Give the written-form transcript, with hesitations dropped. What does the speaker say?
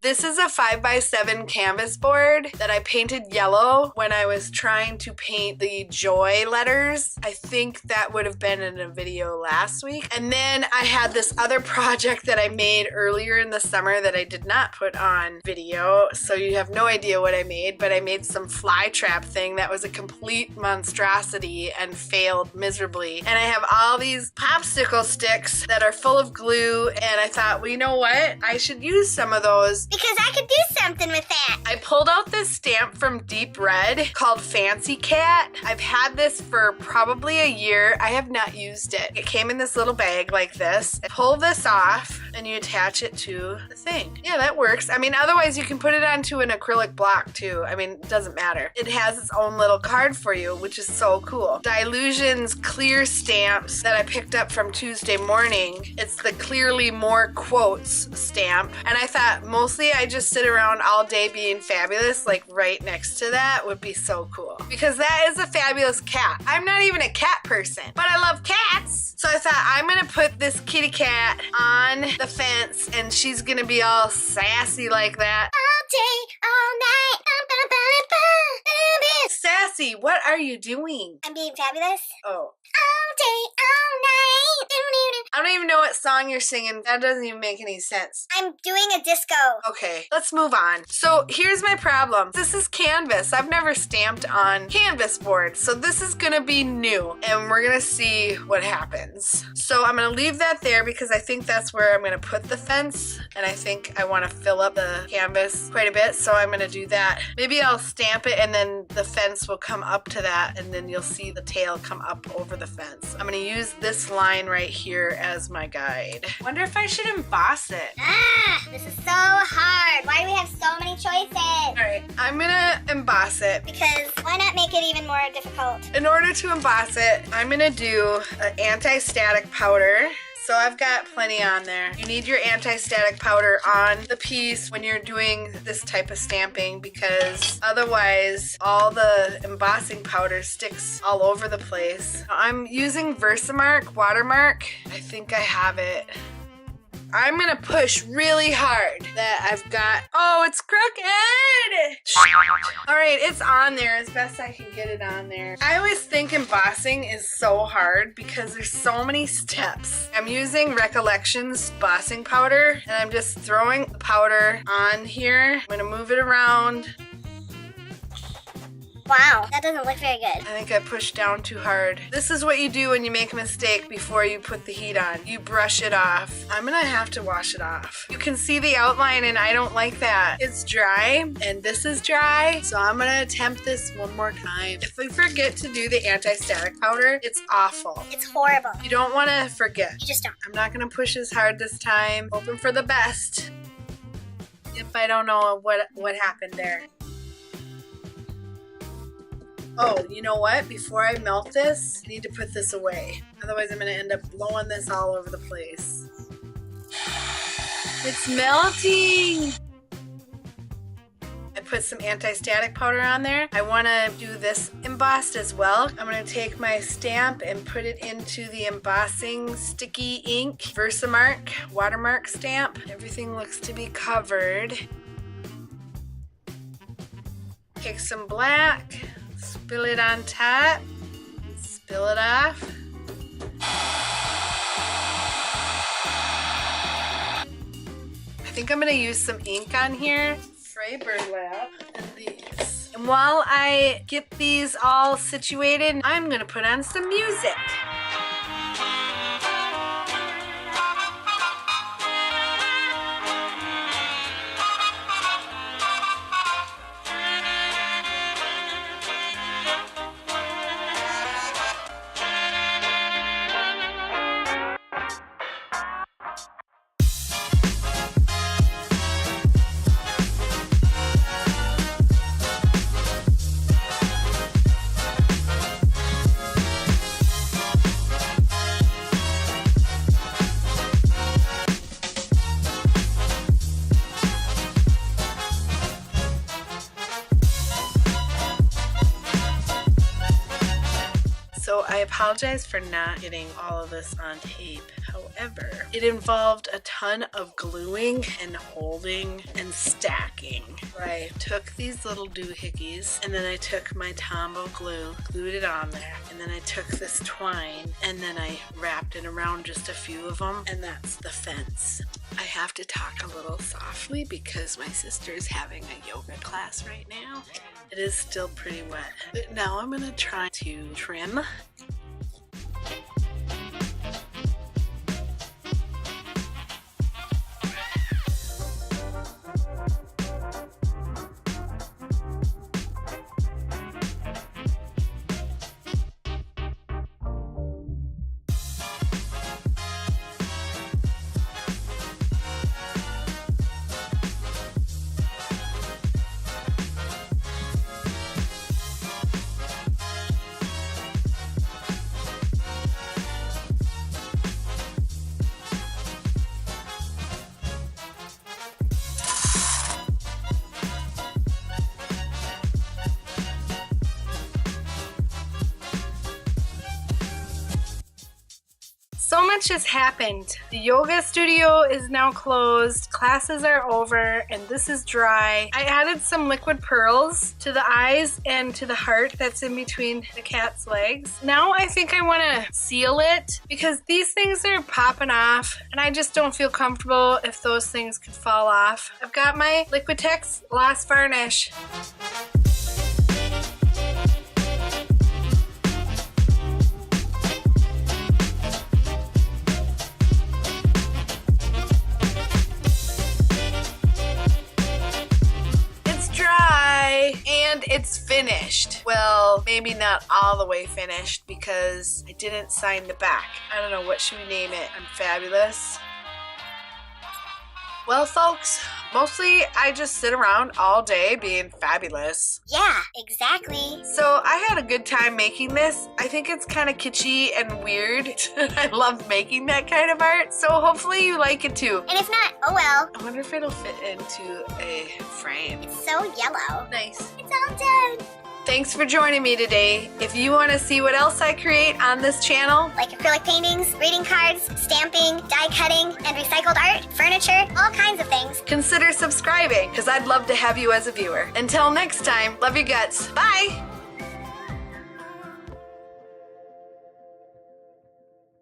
This is a 5x7 canvas board that I painted yellow when I was trying to paint the joy letters. I think that would have been in a video last week. And then I had this other project that I made earlier in the summer that I did not put on video, so you have no idea what I made, but I made some fly trap thing that was a complete monstrosity and failed miserably. And I have all these popsicle sticks that are full of glue, and I thought, well, you know what? I should use some of those. Because I could do something with that. I pulled out this stamp from Deep Red called Fancy Cat. I've had this for probably a year. I have not used it. It came in this little bag like this. Pull this off and you attach it to the thing. Yeah, that works. I mean, otherwise you can put it onto an acrylic block too. I mean, it doesn't matter. It has its own little card for you, which is so cool. Dylusions clear stamps that I picked up from Tuesday morning. It's the Clearly More Quotes stamp. And I thought mostly I just sit around all day being fabulous, like right next to that would be so cool. Because that is a fabulous cat. I'm not even a cat person, but I love cats. So I thought I'm gonna put this kitty cat on the fence and she's gonna be all sassy like that. All day, all night. Sassy, what are you doing? I'm being fabulous. Oh. All day, all night. I don't even know what song you're singing. That doesn't even make any sense. I'm doing a disco. Okay, let's move on. So here's my problem. This is canvas. I've never stamped on canvas board, so this is gonna be new, and we're gonna see what happens. So I'm gonna leave that there because I think that's where I'm gonna put the fence, and I think I wanna fill up the canvas quite a bit, so I'm gonna do that. Maybe I'll stamp it and then the fence will come up to that, and then you'll see the tail come up over the fence. I'm gonna use this line right here as my guide. Wonder if I should emboss it. This is so hard. Why do we have so many choices? All right, I'm gonna emboss it. Because why not make it even more difficult? In order to emboss it, I'm gonna do an anti-static powder. So I've got plenty on there. You need your anti-static powder on the piece when you're doing this type of stamping because otherwise all the embossing powder sticks all over the place. I'm using Versamark watermark. I think I have it. I'm gonna push really hard that I've got, oh, it's crooked! All right, it's on there as best I can get it on there. I always think embossing is so hard because there's so many steps. I'm using Recollections embossing powder and I'm just throwing the powder on here. I'm gonna move it around. Wow, that doesn't look very good. I think I pushed down too hard. This is what you do when you make a mistake before you put the heat on. You brush it off. I'm gonna have to wash it off. You can see the outline and I don't like that. It's dry and this is dry, so I'm gonna attempt this one more time. If we forget to do the anti-static powder, it's awful. It's horrible. You don't wanna forget. You just don't. I'm not gonna push as hard this time. Hoping for the best. If I don't know what happened there. Oh, you know what? Before I melt this, I need to put this away. Otherwise, I'm going to end up blowing this all over the place. It's melting! I put some anti-static powder on there. I want to do this embossed as well. I'm going to take my stamp and put it into the embossing sticky ink Versamark watermark stamp. Everything looks to be covered. Take some black. Spill it on top, spill it off. I think I'm gonna use some ink on here, fray burlap, and these. And while I get these all situated, I'm gonna put on some music. So I apologize for not getting all of this on tape. However, However, it involved a ton of gluing and holding and stacking. I took these little doohickeys and then I took my Tombow glue, glued it on there, and then I took this twine and then I wrapped it around just a few of them, and that's the fence. I have to talk a little softly because my sister is having a yoga class right now. It is still pretty wet. But now I'm gonna try to trim. So much has happened. The yoga studio is now closed, classes are over, and this is dry. I added some liquid pearls to the eyes and to the heart that's in between the cat's legs. Now I think I want to seal it because these things are popping off and I just don't feel comfortable if those things could fall off. I've got my Liquitex Gloss Varnish. And it's finished. Well, maybe not all the way finished because I didn't sign the back. I don't know, what should we name it? I'm fabulous. Well, folks, mostly I just sit around all day being fabulous. Yeah, exactly. So I had a good time making this. I think it's kind of kitschy and weird. I love making that kind of art, so hopefully you like it too. And if not, oh well. I wonder if it'll fit into a frame. It's so yellow. Nice. It's all done. Thanks for joining me today. If you want to see what else I create on this channel, like acrylic paintings, greeting cards, stamping, die cutting, and recycled art, furniture, all kinds of things, consider subscribing because I'd love to have you as a viewer. Until next time, love your guts. Bye!